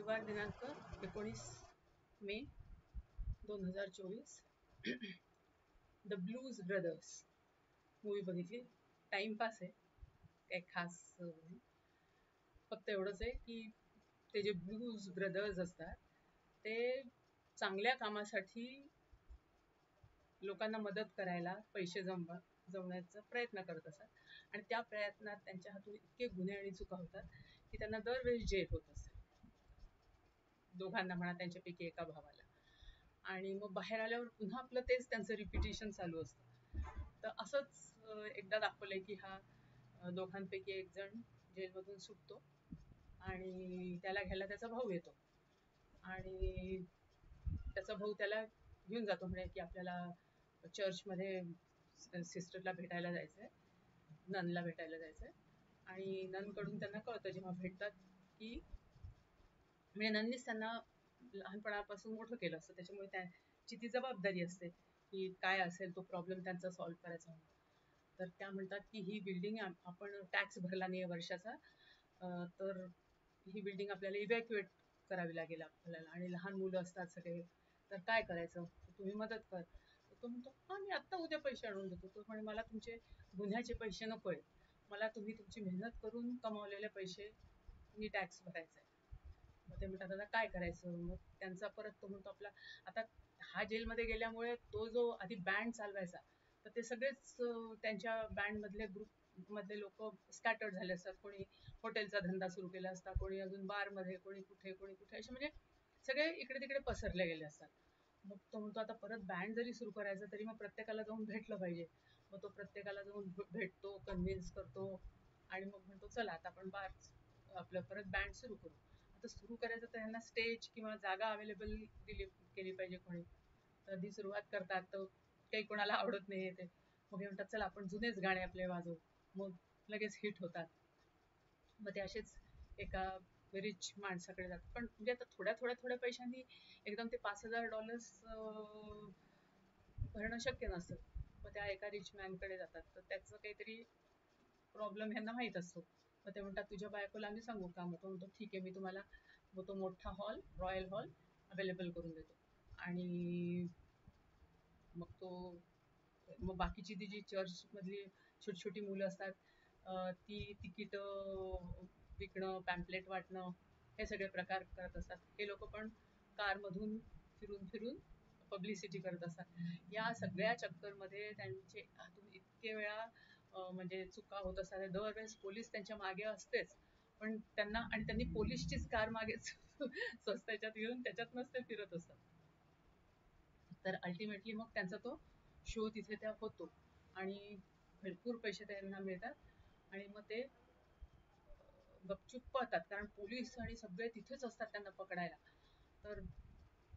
रविवार दिनांक 19 मे 2024 the blues brothers movie बघितली. टाइमपास आहे, काही खास नाही. फक्त एवढंच आहे की ते जे ब्लूज ब्रदर्स असतात ते चांगल्या कामासाठी लोकांना मदत करायला पैसे जमवण्याचा प्रयत्न करत असतात आणि त्या प्रयत्नात त्यांच्या हातून इतके गुन्हे आणि चुका होतात की त्यांना दरवेळेस जेल होत असते. दोघांना म्हणा, त्यांच्यापैकी एका भावाला. आणि मग बाहेर आल्यावर पुन्हा आपलं तेच त्यांचं रिपिटेशन चालू असतं. तर असंच एकदा दाखवलंय की हा दोघांपैकी एक जण जेलमधून सुटतो आणि त्याला घ्यायला त्याचा भाऊ येतो आणि त्याचा भाऊ त्याला घेऊन जातो, म्हणे की आपल्याला चर्चमध्ये सिस्टरला भेटायला जायचंय, ननला भेटायला जायचंय. आणि ननकडून त्यांना कळतं जेव्हा भेटतात की म्हणजे नननीच त्यांना लहानपणापासून मोठं केलं असतं, त्याच्यामुळे त्याची ती जबाबदारी असते की काय असेल तो प्रॉब्लेम त्यांचा सॉल्व्ह करायचा. तर त्या म्हणतात की ही बिल्डिंग आपण टॅक्स भरला नाही वर्षाचा, तर ही बिल्डिंग आपल्याला इव्हॅक्युएट करावी लागेल आपल्याला, आणि लहान मुलं असतात सगळे, तर काय करायचं, तुम्ही मदत कर. तो म्हणतो हां मी आत्ता उद्या पैसे आणून देतो. तो म्हणे मला तुमचे गुन्ह्याचे पैसे नको आहेत, मला तुम्ही तुमची मेहनत करून कमावलेले पैसे मी टॅक्स भरायचा आहे. मग ते म्हणतात आता काय करायचं. मग त्यांचा परत तो म्हणतो आपला आता हा जेलमध्ये गेल्यामुळे तो जो आधी बँड चालवायचा, तर ते सगळेच त्यांच्या बँडमधले ग्रुपमधले लोक स्कॅटर्ड झाले असतात. कोणी हॉटेलचा धंदा सुरू केला असता, कोणी अजून बारमध्ये, कोणी कुठे असे म्हणजे सगळे इकडे तिकडे पसरले गेले असतात. मग तो म्हणतो आता परत बँड जरी सुरू करायचं तरी मग प्रत्येकाला जाऊन भेटलं पाहिजे. मग तो प्रत्येकाला जाऊन भेटतो, कन्व्हिन्स करतो आणि मग म्हणतो चला आता आपण आपलं परत बँड सुरू करू. आता सुरू करायचं तर यांना स्टेज किंवा जागा अवेलेबल केली पाहिजे कोणी. तर आधी सुरुवात करतात तर काही कोणाला आवडत नाही ते. मग हे म्हणतात चला आपण जुनेच गाणे आपले वाजवू, मग लगेच हिट होतात. मग ते असेच एका रिच माणसाकडे जातात, पण म्हणजे आता थोड्या पैशांनी एकदम ते $5,000 भरणं शक्य नसतं. मग त्या एका रिच मॅनकडे जातात, तर त्याचं काहीतरी प्रॉब्लेम ह्यांना माहीत असतो. मग ते म्हणतात तुझ्या बायकोला आम्ही सांगू का. मग तो म्हणतो ठीक आहे, मी तुम्हाला मग तो मोठा हॉल, रॉयल हॉल अवेलेबल करून देतो. आणि मग बाकीची ती जी चर्चमधली छोटी छोटी मुलं असतात, ती तिकीटं विकणं, पॅम्पलेट वाटणं, हे सगळे प्रकार करत असतात. हे लोक पण कारमधून फिरून पब्लिसिटी करत असतात. या सगळ्या चक्करमध्ये त्यांचे हातून इतके वेळा म्हणजे चुका होत असतात. दरवेळेस पोलीस त्यांच्या मागे असतेच, पण त्यांनी पोलीसचीच कार मागेच स्वस्ताच्यात घेऊन त्याच्यातनंच ते फिरत असतात. तर अल्टिमेटली मग त्यांचा तो शो तिथे त्या होतो आणि भरपूर पैसे त्यांना मिळतात आणि मग ते गपचूप पळतात, कारण पोलीस आणि सगळे तिथेच असतात त्यांना पकडायला. तर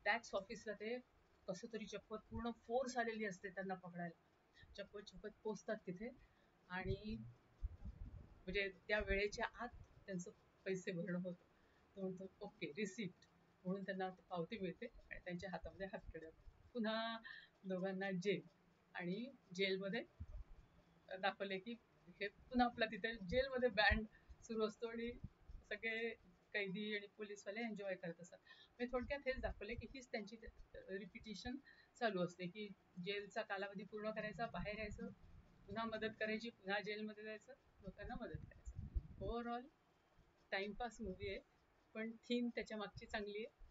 टॅक्स ऑफिसला ते कसं तरी चप्पत पूर्ण फोर्स आलेली असते त्यांना पकडायला. चप्पत पोचतात तिथे आणि म्हणजे त्या वेळेच्या आत त्यांचं पैसे भरणं होतं. तो म्हणतो ओके रिसिप्ट म्हणून त्यांना पावती मिळते आणि त्यांच्या हातामध्ये हातकड्या. पुन्हा दोघांना जेल, आणि जेलमध्ये दाखवले की हे पुन्हा आपला तिथे जेलमध्ये बँड सुरू असतो आणि सगळे कैदी आणि पोलीसवाले एन्जॉय करत असतात. म्हणजे थोडक्यात हेच दाखवले की हीच त्यांची रिपिटेशन चालू असते की जेलचा कालावधी पूर्ण करायचा, बाहेर यायचं, पुन्हा मदत करायची, पुन्हा जेलमध्ये जायचं, लोकांना मदत करायचं. ओव्हरऑल टाइमपास मूवी आहे, पण थीम त्याच्या मागची चांगली आहे.